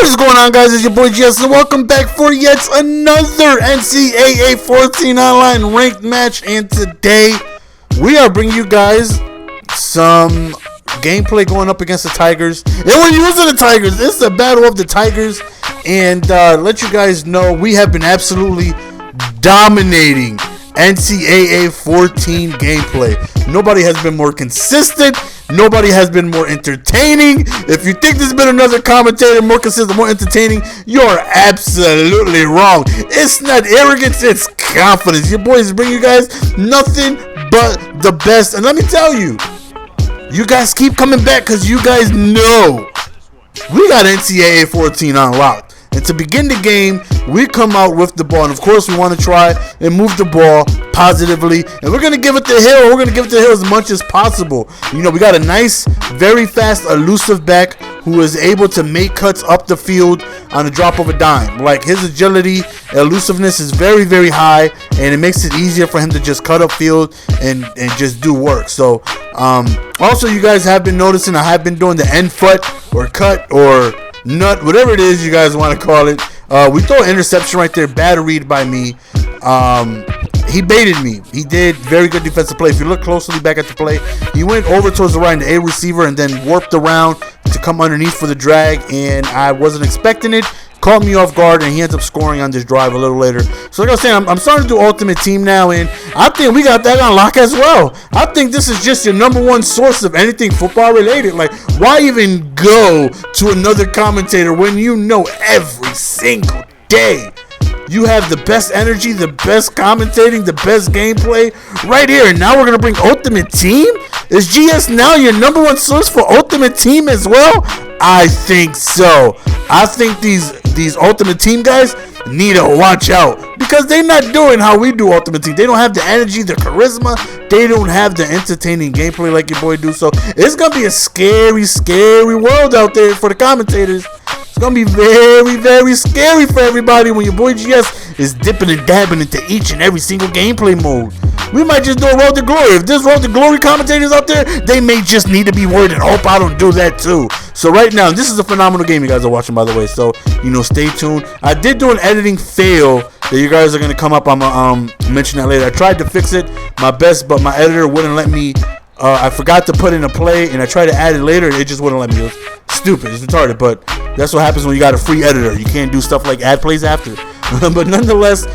What's going on, guys? It's your boy GS, and welcome back for yet another NCAA 14 online ranked match. And today we are bringing you guys some gameplay going up against the Tigers, and we're using the Tigers. It's the battle of the Tigers, and let you guys know we have been absolutely dominating NCAA 14 gameplay. Nobody has been more consistent. Nobody has been more entertaining. If you think there's been another commentator more consistent, more entertaining, you're absolutely wrong. It's not arrogance, it's confidence. Your boys bring you guys nothing but the best. And let me tell you, you guys keep coming back because you guys know we got NCAA 14 unlocked. And to begin the game, we come out with the ball. And of course, we want to try and move the ball positively. And we're going to give it to Hill. We're going to give it to Hill as much as possible. You know, we got a nice, very fast, elusive back who is able to make cuts up the field on the drop of a dime. Like, his agility, elusiveness is very, very high. And it makes it easier for him to just cut up field and just do work. So, also, you guys have been noticing I have been doing the end foot or cut or nut, whatever it is you guys want to call it. We throw an interception right there, batteried by me. He baited me. He did very good defensive play. If you look closely back at the play, he went over towards the right in the A receiver and then warped around to come underneath for the drag, and I wasn't expecting it. Caught me off guard, and he ends up scoring on this drive a little later. So like I was saying, I'm starting to do Ultimate Team now, and I think we got that on lock as well. I think this is just your number one source of anything football related. Like, why even go to another commentator when you know every single day you have the best energy, the best commentating, the best gameplay right here? And now we're going to bring Ultimate Team? Is GS now your number one source for Ultimate Team as well? I think so. I think these Ultimate Team guys need to watch out because they're not doing how we do Ultimate Team. They don't have the energy, the charisma. They don't have the entertaining gameplay like your boy do. So it's going to be a scary, scary world out there for the commentators. It's going to be very, very scary for everybody when your boy GS is dipping and dabbing into each and every single gameplay mode. We might just do a Road to Glory. If there's Road to Glory commentators out there, they may just need to be worried and hope I don't do that too. So right now, this is a phenomenal game you guys are watching, by the way. So, you know, stay tuned. I did do an editing fail that you guys are going to come up. I'm going to mention that later. I tried to fix it my best, but my editor wouldn't let me. I forgot to put in a play, and I tried to add it later. It just wouldn't let me. It was stupid. It's retarded, but that's what happens when you got a free editor. You can't do stuff like add plays after. But nonetheless,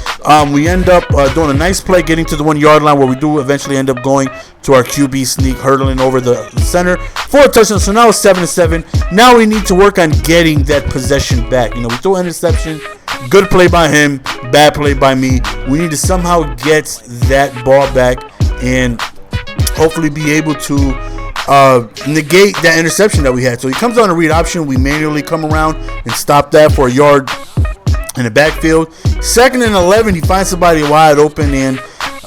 we end up doing a nice play, getting to the 1 yard line where we do eventually end up going to our QB sneak, hurdling over the center for a touchdown. So now it's 7-7. Now we need to work on getting that possession back. You know, we throw an interception. Good play by him, bad play by me. We need to somehow get that ball back and hopefully be able to negate that interception that we had. So he comes on a read option. We manually come around and stop that for a yard in the backfield. 2nd and 11, he finds somebody wide open, and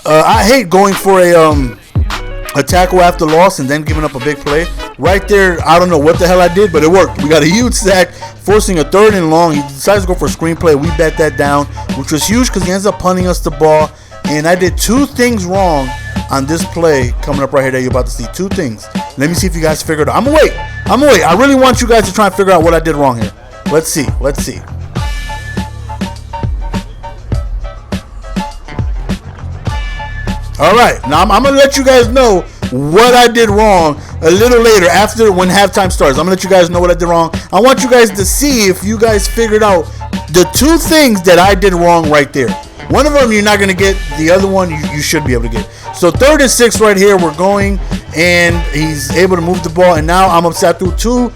I hate going for a tackle after loss and then giving up a big play. Right there, I don't know what the hell I did, but it worked. We got a huge sack, forcing a 3rd and long. He decides to go for a screenplay. We bet that down, which was huge because he ends up punting us the ball. And I did 2 things wrong on this play coming up right here that you're about to see. 2 things. Let me see if you guys figured it out. I'm gonna wait. I really want you guys to try and figure out what I did wrong here. Let's see. All right, now I'm going to let you guys know what I did wrong a little later after when halftime starts. I'm going to let you guys know what I did wrong. I want you guys to see if you guys figured out the 2 things that I did wrong right there. One of them you're not going to get. The other one you should be able to get. So 3rd and 6 right here. We're going, and he's able to move the ball. And now I'm upset through 2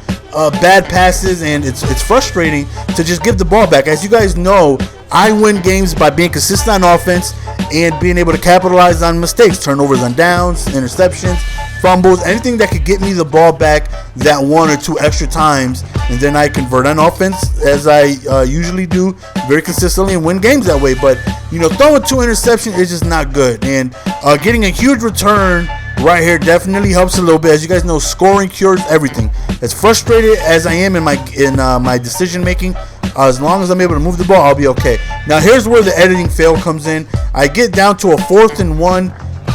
bad passes, and it's frustrating to just give the ball back. As you guys know, I win games by being consistent on offense and being able to capitalize on mistakes, turnovers on downs, interceptions, fumbles, anything that could get me the ball back that 1 or 2 extra times, and then I convert on offense as I usually do very consistently and win games that way. But, you know, throwing 2 interceptions is just not good, and getting a huge return right here definitely helps a little bit. As you guys know, scoring cures everything. As frustrated as I am in my decision making, as long as I'm able to move the ball, I'll be okay. Now here's where the editing fail comes in. I get down to a 4th and 1,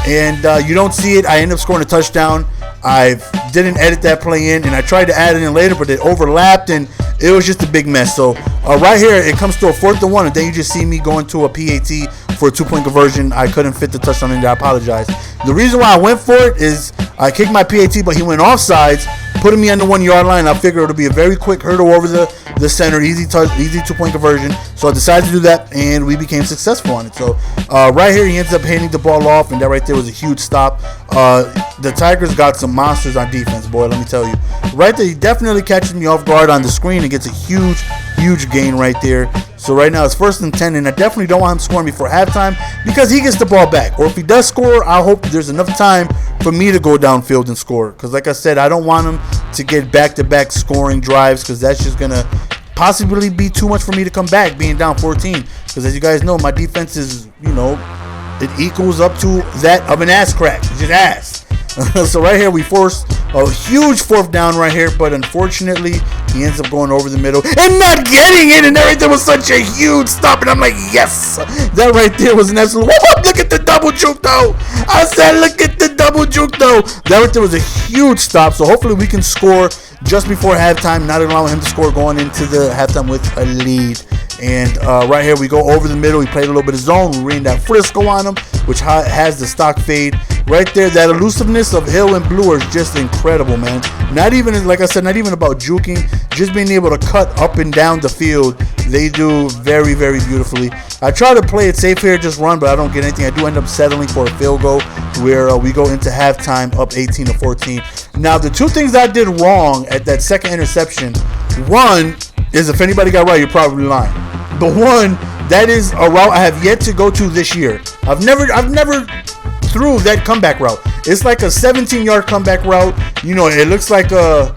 and you don't see it. I end up scoring a touchdown. I didn't edit that play in, and I tried to add it in later, but it overlapped, and it was just a big mess. So right here, it comes to a 4th and 1, and then you just see me going to a PAT for a 2-point conversion. I couldn't fit the touchdown in there. I apologize. The reason why I went for it is I kicked my PAT, but he went offsides, putting me on the 1-yard line. I figured it would be a very quick hurdle over the center, easy 2-point conversion. So I decided to do that, and we became successful on it. So right here, he ends up handing the ball off, and that right there was a huge stop. The Tigers got some monsters on defense, boy, let me tell you. Right there, he definitely catches me off guard on the screen and gets a huge gain right there. So right now it's 1st and 10, and I definitely don't want him scoring before halftime because he gets the ball back. Or if he does score, I hope there's enough time for me to go downfield and score. Because like I said, I don't want him to get back-to-back scoring drives because that's just going to possibly be too much for me to come back being down 14. Because as you guys know, my defense is, it equals up to that of an ass crack. It's just ass. So right here, we forced a huge 4th down right here, but unfortunately, he ends up going over the middle and not getting it, and that right there was such a huge stop, and I'm like, yes! That right there was an absolute, look at the double juke, though! I said, look at the double juke, though! That right there was a huge stop, so hopefully we can score just before halftime, not allowing him to score going into the halftime with a lead. And right here, we go over the middle. We played a little bit of zone. We ran that Frisco on him, which has the stock fade. Right there, that elusiveness of Hill and Blue is just incredible, man. Not even, like I said, not even about juking. Just being able to cut up and down the field. They do very, very beautifully. I try to play it safe here, just run, but I don't get anything. I do end up settling for a field goal where we go into halftime up 18-14. Now, the 2 things I did wrong at that second interception, one is if anybody got right, you're probably lying. The one, that is a route I have yet to go to this year. I've never threw that comeback route. It's like a 17-yard comeback route. It looks like a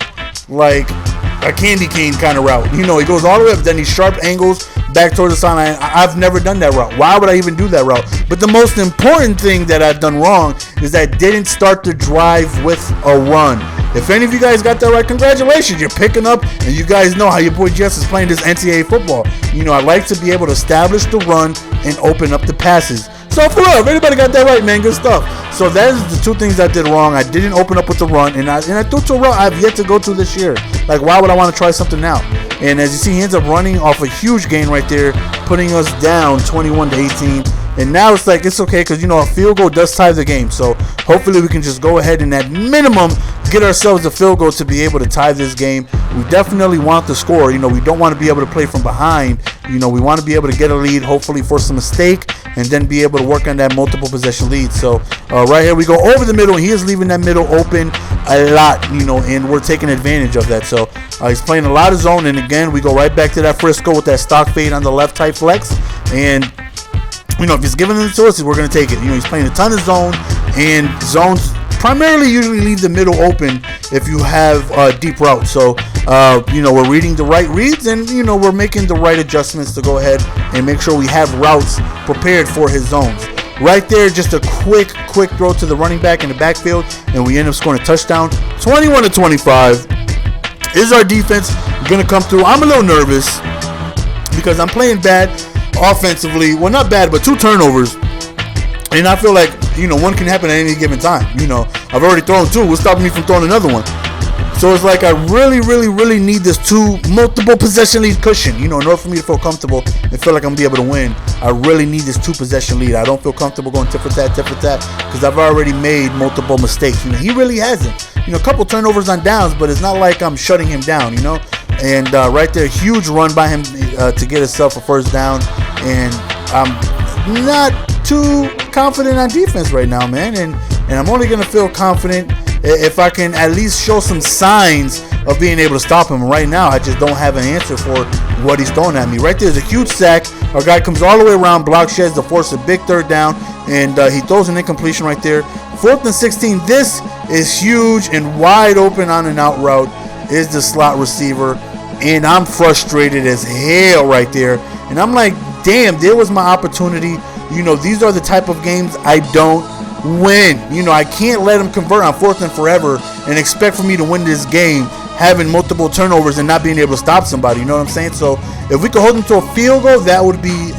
candy cane kind of route. It goes all the way up, then these sharp angles back towards the sideline. I've never done that route. Why would I even do that route? But the most important thing that I've done wrong is that I didn't start the drive with a run. If any of you guys got that right, congratulations. You're picking up, and you guys know how your boy Jess is playing this NCAA football. I like to be able to establish the run and open up the passes. So for real, if anybody got that right, man, good stuff. So that is the 2 things I did wrong. I didn't open up with the run, and I threw to a route I've yet to go to this year. Like, why would I want to try something now? And as you see, he ends up running off a huge gain right there, putting us down 21-18. And now it's like, it's okay because, a field goal does tie the game. So hopefully we can just go ahead and at minimum get ourselves a field goal to be able to tie this game. We definitely want the score. We don't want to be able to play from behind. We want to be able to get a lead, hopefully force a mistake, and then be able to work on that multiple possession lead. So right here we go over the middle. He is leaving that middle open a lot, and we're taking advantage of that. So he's playing a lot of zone, and again, we go right back to that Frisco with that stock fade on the left type flex. And if he's giving it to us, we're going to take it. He's playing a ton of zone, and zones primarily usually leave the middle open if you have deep routes. So, we're reading the right reads, and, we're making the right adjustments to go ahead and make sure we have routes prepared for his zones. Right there, just a quick throw to the running back in the backfield, and we end up scoring a touchdown. 21-25. Is our defense going to come through? I'm a little nervous because I'm playing bad offensively. Well, not bad, but 2 turnovers. And I feel like, one can happen at any given time. I've already thrown 2. What's stopping me from throwing another one? So it's like I really need this 2 multiple possession lead cushion. In order for me to feel comfortable and feel like I'm going to be able to win, I really need this 2 possession lead. I don't feel comfortable going tit for tat, because I've already made multiple mistakes. He really hasn't. A couple turnovers on downs, but it's not like I'm shutting him down, And right there, huge run by him to get himself a 1st down. And I'm not too confident on defense right now, man. And I'm only going to feel confident if I can at least show some signs of being able to stop him. Right now, I just don't have an answer for what he's throwing at me. Right there's a huge sack. Our guy comes all the way around, block sheds to force a big 3rd down, and he throws an incompletion right there. 4th and 16. This is huge, and wide open on an out route is the slot receiver, and I'm frustrated as hell right there. And I'm like, damn, there was my opportunity. These are the type of games I don't win. I can't let him convert on 4th and forever and expect for me to win this game having multiple turnovers and not being able to stop somebody. You know what I'm saying? So if we could hold him to a field goal, that would be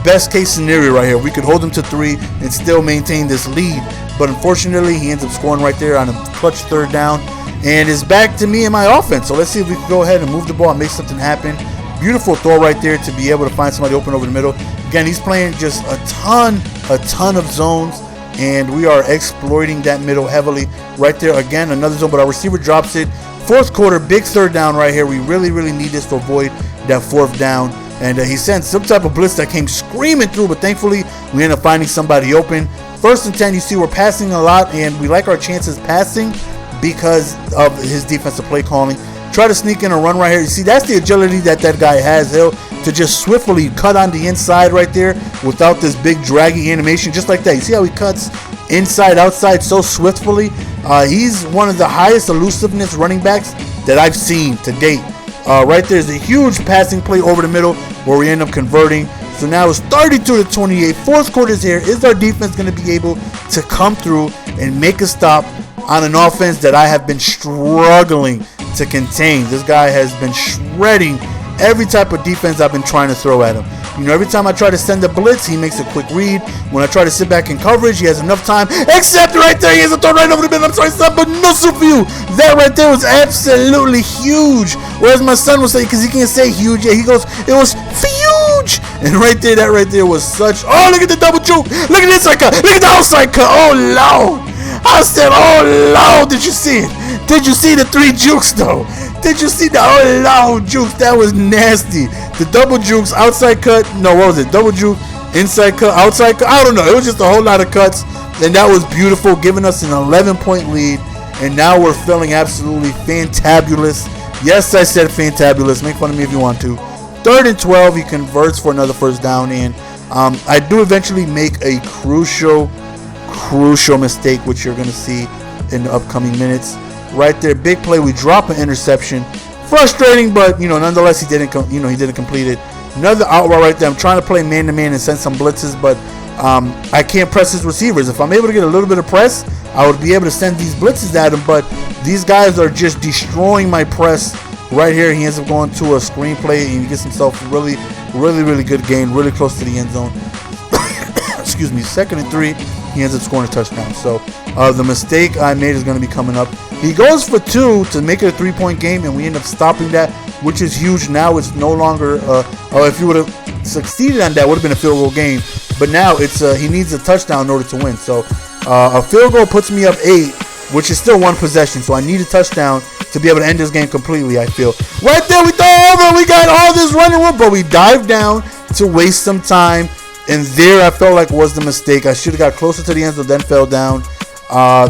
best case scenario right here. We could hold them to 3 and still maintain this lead. But unfortunately, he ends up scoring right there on a clutch third down. And it's back to me and my offense. So let's see if we can go ahead and move the ball and make something happen. Beautiful throw right there to be able to find somebody open over the middle. Again, he's playing just a ton of zones, and we are exploiting that middle heavily right there. Again, another zone, but our receiver drops it. Fourth quarter, big third down right here. We really need this to avoid that fourth down. And he sent some type of blitz that came screaming through, but thankfully we end up finding somebody open. 1st and 10, you see we're passing a lot, and we like our chances passing because of his defensive play calling. Try to sneak in a run right here. You see, that's the agility that guy has. He'll to just swiftly cut on the inside right there without this big draggy animation, just like that. You see how he cuts inside, outside so swiftly? He's one of the highest elusiveness running backs that I've seen to date. Right there's a huge passing play over the middle where we end up converting. So now it's 32-28. Fourth quarter's here. Is our defense going to be able to come through and make a stop on an offense that I have been struggling to contain? This guy has been shredding every type of defense I've been trying to throw at him. You know, every time I try to send a blitz, he makes a quick read. When I try to sit back in coverage, he has enough time. Except right there, he has a throw right over the middle. I'm sorry, son, but no soup for you. That right there was absolutely huge. Whereas my son will say, because he can't say huge, yeah, he goes, it was huge. And right there, that right there was such. Oh, look at the double juke. Look at the inside cut. Look at the outside cut. Oh, Lord. I said, oh, Lord, did you see it? Did you see the 3 jukes, though? Did you see the Lord jukes? That was nasty. The double jukes, outside cut. No, what was it? Double juke, inside cut, outside cut. I don't know. It was just a whole lot of cuts. And that was beautiful, giving us an 11-point lead. And now we're feeling absolutely fantabulous. Yes, I said fantabulous. Make fun of me if you want to. 3rd and 12, he converts for another first down. And I do eventually make a crucial mistake, which you're going to see in the upcoming minutes. Right there, big play. We drop an interception. Frustrating, but nonetheless, he didn't complete it. Another outright right there. I'm trying to play man-to-man and send some blitzes, but I can't press his receivers. If I'm able to get a little bit of press, I would be able to send these blitzes at him, but these guys are just destroying my press right here. He ends up going to a screenplay, and he gets himself a really good gain, really close to the end zone. Excuse me. 2nd and 3. He ends up scoring a touchdown. So the mistake I made is going to be coming up. He goes for 2 to make it a 3-point game, and we end up stopping that, which is huge. Now it's no longer, if you would have succeeded on that, would have been a field goal game. But now it's he needs a touchdown in order to win. So a field goal puts me up 8, which is still 1 possession. So I need a touchdown to be able to end this game completely, I feel. Right there, we throw over. We got all this running room, but we dive down to waste some time. And there I felt like was the mistake. I should have got closer to the end zone, then fell down.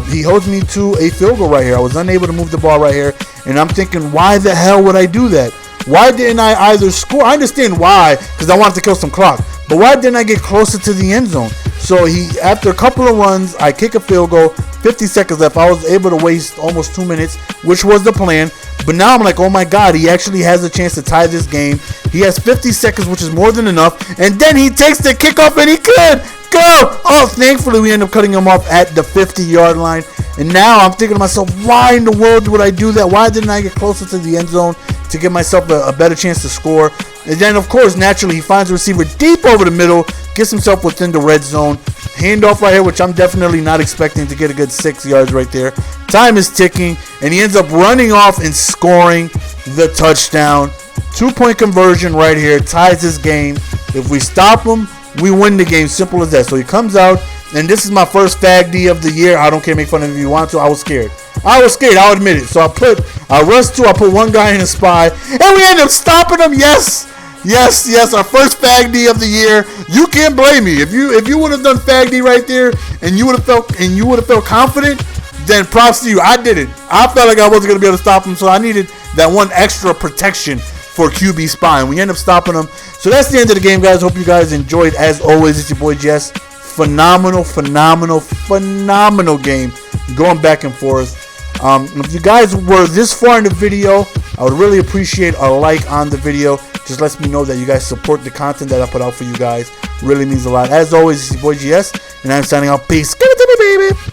He holds me to a field goal right here. I was unable to move the ball right here. And I'm thinking, why the hell would I do that? Why didn't I either score? I understand why, because I wanted to kill some clock. But why didn't I get closer to the end zone? So after a couple of runs, I kick a field goal, 50 seconds left. I was able to waste almost 2 minutes, which was the plan. But now I'm like, oh my God, he actually has a chance to tie this game. He has 50 seconds, which is more than enough. And then he takes the kickoff, and he could go. Oh, thankfully, we end up cutting him off at the 50-yard line. And now I'm thinking to myself, why in the world would I do that? Why didn't I get closer to the end zone to give myself a better chance to score? And then, of course, naturally, he finds a receiver deep over the middle, gets himself within the red zone. Handoff right here, which I'm definitely not expecting to get a good 6 yards right there. Time is ticking, and he ends up running off and scoring the touchdown. 2-point conversion right here, ties this game. If we stop him, we win the game. Simple as that. So he comes out, and this is my first fag D of the year. I don't care, make fun of him if you want to. I was scared. I'll admit it. So I rushed 2, I put 1 guy in a spy, and we end up stopping him. Yes, our first fag D of the year. You can't blame me. If you would have done fag D right there, and you would have felt confident, then props to you. I did it. I felt like I wasn't gonna be able to stop him, so I needed that 1 extra protection for QB spy, and we end up stopping him. So that's the end of the game, guys. Hope you guys enjoyed. As always, it's your boy Jess. Phenomenal game, going back and forth. If you guys were this far in the video, I would really appreciate a like on the video. Just lets me know that you guys support the content that I put out for you guys. Really means a lot. As always, it's your boy GS, and I'm signing out. Peace. Give it to me, baby.